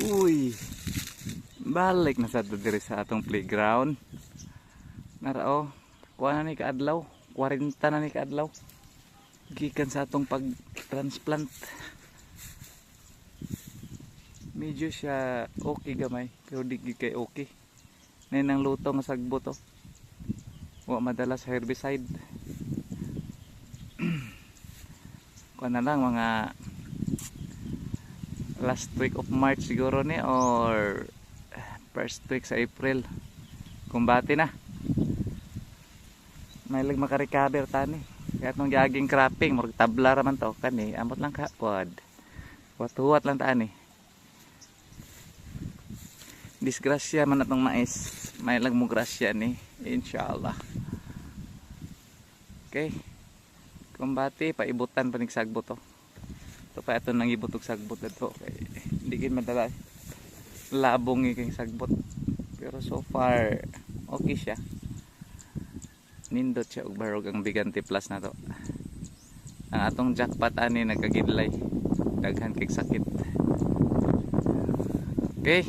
Uy, balik na sa diri sa atong playground. Narao, kuha na ni kaadlaw, 40 na ni kaadlaw. Gikan sa atong pag-transplant. Medyo siya okay gamay, pero di kay okay. Nay nang luto nga sagbo to. Wa madalas herbicide. Kuha na lang mga last week of March siguro ni or first week sa April. Kumbati na. May lag makarecover tani. Kaya itong jogging cropping, murag tabla raman to kani. Amot lang kapod. Watuwat lang tani. Disgrasya man atong mais. May lag mo grasya ni. Inshallah. Okay. Kumbati, paibutan pa sagbot to. Ito pa ito nang ibutog sagbot ito. Okay. Hindi kayo madala labong yung sagbot. Pero so far, okay siya. Nindot siya og barog ang Bigante Plus na to. Ang atong jackpot ani nagkagidlay. Daghan kay sakit. Okay.